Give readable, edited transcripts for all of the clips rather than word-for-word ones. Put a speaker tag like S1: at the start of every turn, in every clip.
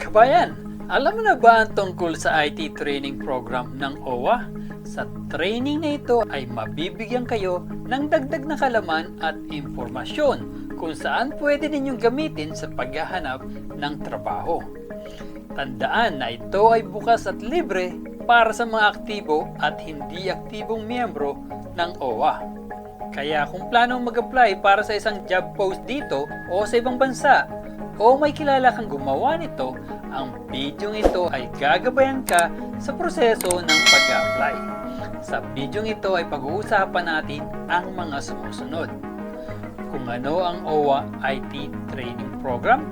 S1: Kabayan, alam mo na ba ang tungkol sa IT training program ng OWA? Sa training na ito ay mabibigyan kayo ng dagdag na kalaman at impormasyon kung saan pwede ninyong gamitin sa paghahanap ng trabaho. Tandaan na ito ay bukas at libre para sa mga aktibo at hindi aktibong miyembro ng OWA. Kaya kung planong mag-apply para sa isang job post dito o sa ibang bansa, o may kilala kang gumawa nito, ang video ito ay gagabayan ka sa proseso ng pag-apply. Sa video ito ay pag-uusapan natin ang mga sumusunod. Kung ano ang OWA IT Training Program,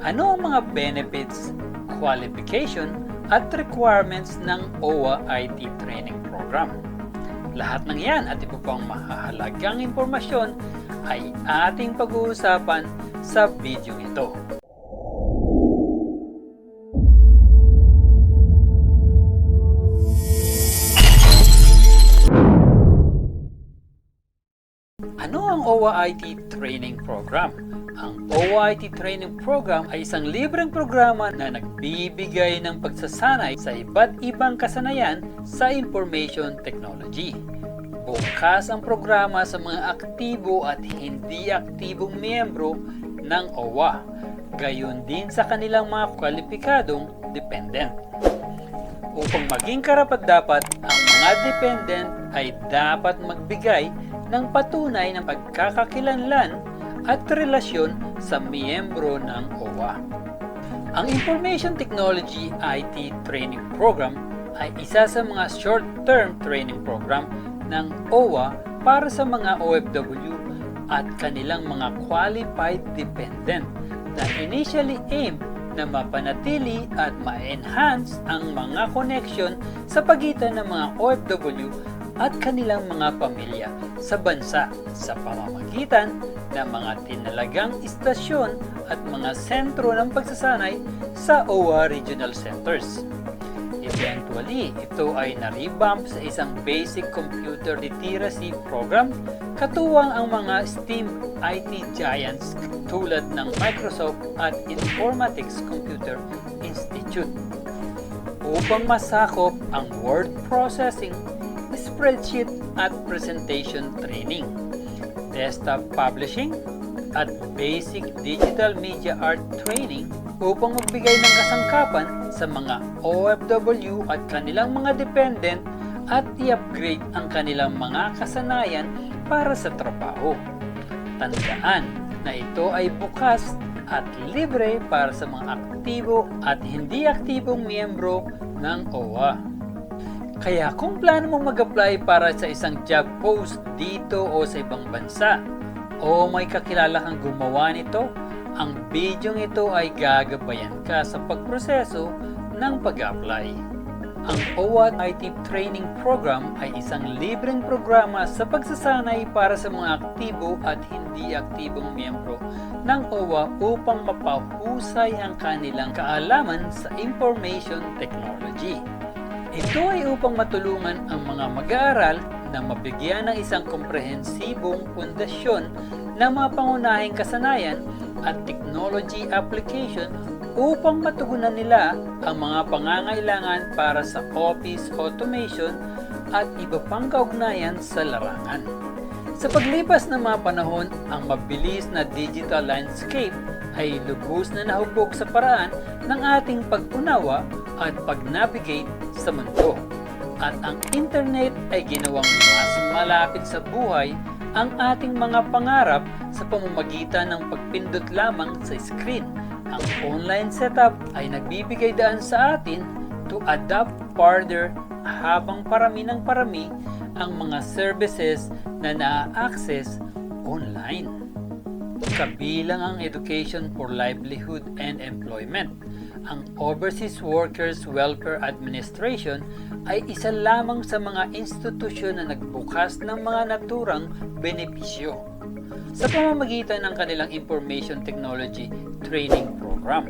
S1: ano ang mga benefits, qualification, at requirements ng OWA IT Training Program. Lahat ng yan at iba pang mahahalagang impormasyon ay ating pag-uusapan sa video ito. Ano ang OWA IT Training Program? Ang OWA IT Training Program ay isang libreng programa na nagbibigay ng pagsasanay sa iba't ibang kasanayan sa information technology. Bukas ang programa sa mga aktibo at hindi aktibong miyembro ng OWA, gayon din sa kanilang mga kwalipikadong dependent. Upang maging karapat-dapat, ang mga dependent ay dapat magbigay ng patunay ng pagkakakilanlan at relasyon sa miyembro ng OWA. Ang Information Technology IT Training Program ay isa sa mga short-term training program ng OWA para sa mga OFW at kanilang mga qualified dependent na initially aimed na mapanatili at ma-enhance ang mga connection sa pagitan ng mga OFW at kanilang mga pamilya sa bansa sa pamamagitan ng mga tinalagang istasyon at mga sentro ng pagsasanay sa OWA Regional Centers. Eventually, ito ay na-revamp sa isang basic computer literacy program katuwang ang mga STEAM IT giants tulad ng Microsoft at Informatics Computer Institute upang masakop ang word processing, spreadsheet at presentation training, desktop publishing, at basic digital media art training upang magbigay ng kasangkapan sa mga OFW at kanilang mga dependent at i-upgrade ang kanilang mga kasanayan para sa trabaho. Tandaan na ito ay bukas at libre para sa mga aktibo at hindi aktibong miyembro ng OWA. Kaya kung plano mong mag-apply para sa isang job post dito o sa ibang bansa, o may kakilala kang gumawa nito, ang video ito ay gagabayan ka sa pagproseso ng pag-apply. Ang OWA IT Training Program ay isang libreng programa sa pagsasanay para sa mga aktibo at hindi aktibong miyembro ng OWA upang mapahusay ang kanilang kaalaman sa information technology. Ito ay upang matulungan ang mga mag-aaral na mabigyan ng isang komprehensibong pundasyon na mga pangunahing kasanayan at technology application upang matugunan nila ang mga pangangailangan para sa office automation at iba pang kaugnayan sa larangan. Sa paglipas ng mga panahon, ang mabilis na digital landscape ay lubos na nahubog sa paraan ng ating pag-unawa at pag-navigate sa mundo. At ang internet ay ginawang mas malapit sa buhay ang ating mga pangarap sa pamamagitan ng pagpindot lamang sa screen. Ang online setup ay nagbibigay daan sa atin to adapt further habang parami ng parami ang mga services na na-access online. Kabilang ang Education for Livelihood and Employment. Ang Overseas Workers Welfare Administration ay isa lamang sa mga institusyon na nagbukas ng mga naturang benepisyo sa pamamagitan ng kanilang Information Technology Training Program.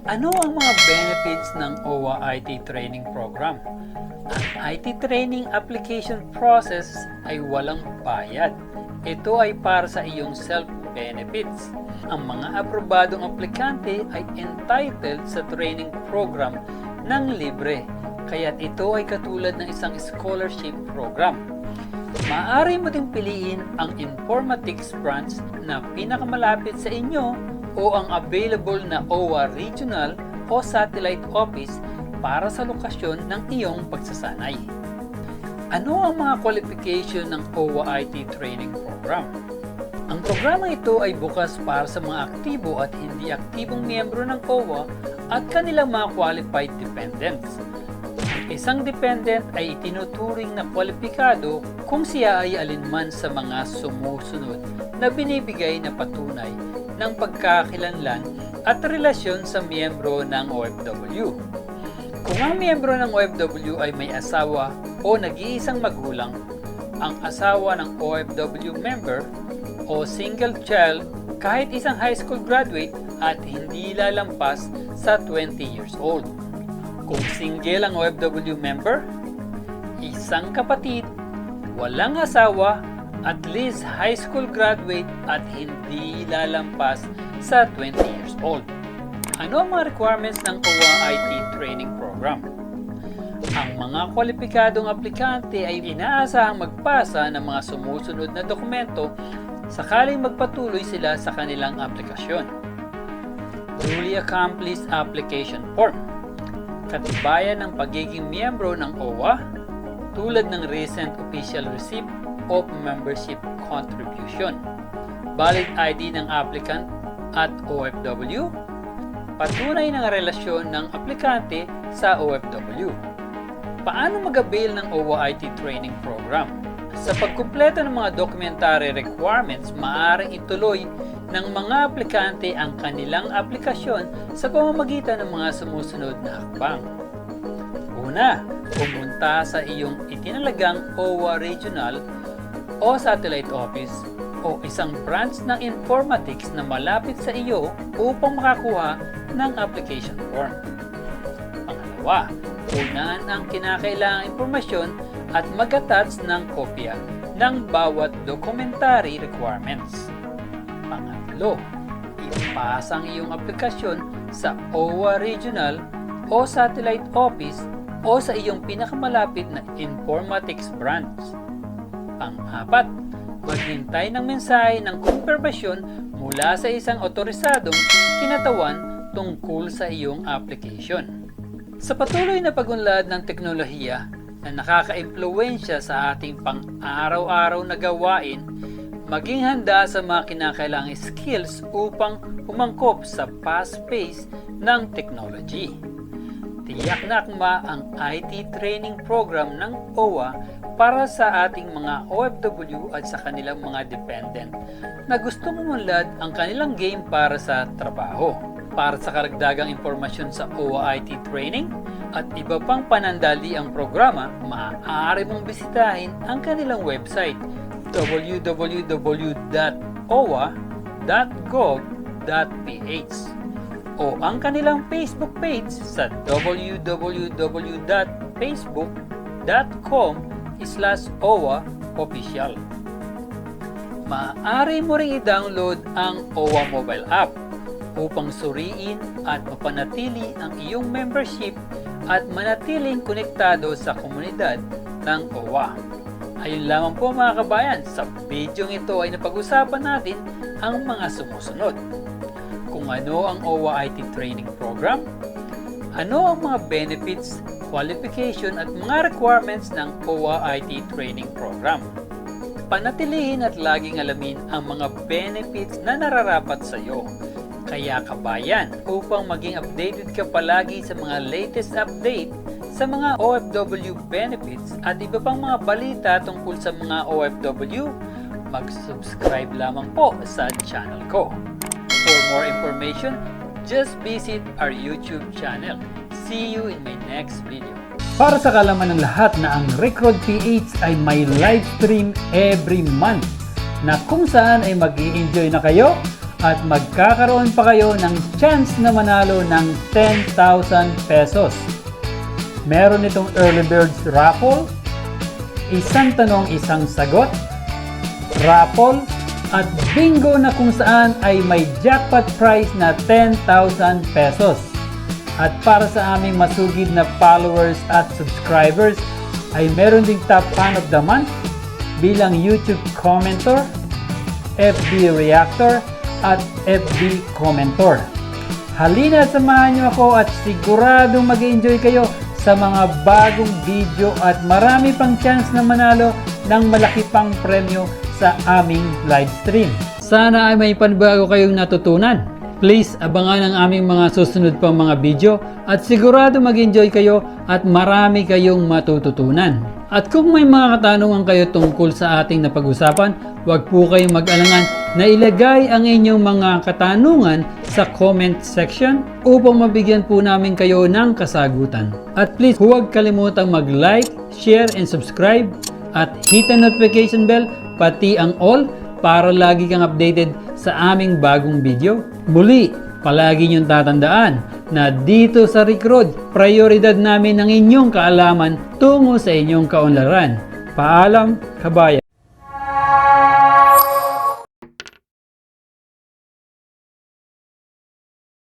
S1: Ano ang mga benefits ng OWA IT Training Program? Ang IT Training Application Process ay walang bayad. Ito ay para sa iyong benefits. Ang mga aprobadong aplikante ay entitled sa training program ng libre, kaya't ito ay katulad ng isang scholarship program. Maaari mo ding piliin ang informatics branch na pinakamalapit sa inyo o ang available na OWA Regional o Satellite Office para sa lokasyon ng iyong pagsasanay. Ano ang mga qualification ng OWA IT Training Program? Ang programa ito ay bukas para sa mga aktibo at hindi aktibong miyembro ng OWA at kanilang mga qualified dependents. Ang isang dependent ay itinuturing na kwalipikado kung siya ay alinman sa mga sumusunod na binibigay na patunay ng pagkakakilanlan at relasyon sa miyembro ng OFW. Kung ang miyembro ng OFW ay may asawa o nag-iisang magulang, ang asawa ng OFW member o single child kahit isang high school graduate at hindi lalampas sa 20 years old. Kung single ang OFW member, isang kapatid, walang asawa, at least high school graduate at hindi lalampas sa 20 years old. Ano ang mga requirements ng OWA IT Training Program? Ang mga kwalipikadong aplikante ay inaasahang magpasa ng mga sumusunod na dokumento sakaling magpatuloy sila sa kanilang aplikasyon. Duly accomplished application form. Katibayan ng pagiging miyembro ng OWA tulad ng recent official receipt of membership contribution. Valid ID ng applicant at OFW. Patunay ng relasyon ng aplikante sa OFW. Paano mag-avail ng OWA IT Training Program? Sa pagkumpleto ng mga documentary requirements, maaaring ituloy ng mga aplikante ang kanilang aplikasyon sa pamamagitan ng mga sumusunod na hakbang. Una, pumunta sa iyong itinalagang OWA Regional o Satellite Office o isang branch ng informatics na malapit sa iyo upang makakuha ng application form. Pangalawa, unahan ang kinakailangang impormasyon at mag-attach ng kopya ng bawat documentary requirements. Pangatlo, ipasa ang iyong aplikasyon sa OWA Regional o Satellite Office o sa iyong pinakamalapit na informatics branch. Pang-apat, maghintay ng mensahe ng kumpirmasyon mula sa isang otorisadong kinatawan tungkol sa iyong application. Sa patuloy na pag-unlad ng teknolohiya na nakaka-impluwensya sa ating pang-araw-araw na gawain, maging handa sa mga kinakailangang skills upang umangkop sa fast pace ng technology. Tiyak na akma ang IT training program ng OWA para sa ating mga OFW at sa kanilang mga dependent na gustong umunlad ang kanilang game para sa trabaho. Para sa karagdagang impormasyon sa OWA IT training at iba pang panandaliang programa, maaari mong bisitahin ang kanilang website www.owa.gov.ph o ang kanilang Facebook page sa www.facebook.com/OWA-official. Maaari mo ring i-download ang OWA mobile app upang suriin at mapanatili ang iyong membership at manatiling konektado sa komunidad ng OWA. Ayun lamang po mga kabayan, sa video ito ay napag-usapan natin ang mga sumusunod. Kung ano ang OWA IT Training Program, ano ang mga benefits, qualification at mga requirements ng OWA IT Training Program. Panatilihin at laging alamin ang mga benefits na nararapat sa iyo. Kaya kabayan, upang maging updated ka palagi sa mga latest update sa mga OFW benefits at iba pang mga balita tungkol sa mga OFW, mag-subscribe lamang po sa channel ko. For more information, just visit our YouTube channel. See you in my next video. Para sa kalaman ng lahat na ang Recruit PH ay may live stream every month na kung saan ay mag-i-enjoy na kayo at magkakaroon pa kayo ng chance na manalo ng 10,000 pesos. Meron itong Early Birds Raffle, isang tanong isang sagot, raffle, at bingo na kung saan ay may jackpot prize na 10,000 pesos. At para sa aming masugid na followers at subscribers ay meron ding top fan of the month bilang YouTube commenter, FB reactor at FB commenter. Halina at samahan niyo ako at siguradong mag-enjoy kayo sa mga bagong video at marami pang chance na manalo ng malaki pang premyo sa aming live stream. Sana ay may panibago kayong natutunan. Please abangan ang aming mga susunod pang mga video at sigurado mag-enjoy kayo at marami kayong matututunan. At kung may mga katanungan kayo tungkol sa ating napag-usapan, huwag po kayong mag-alangan na ilagay ang inyong mga katanungan sa comment section upang mabigyan po namin kayo ng kasagutan. At please huwag kalimutang mag-like, share, and subscribe at hit the notification bell pati ang all para lagi kang updated sa aming bagong video. Muli, palagi niyong tatandaan na dito sa Rick Road, prioridad namin ang inyong kaalaman tungo sa inyong kaunlaran. Paalam, kabayan!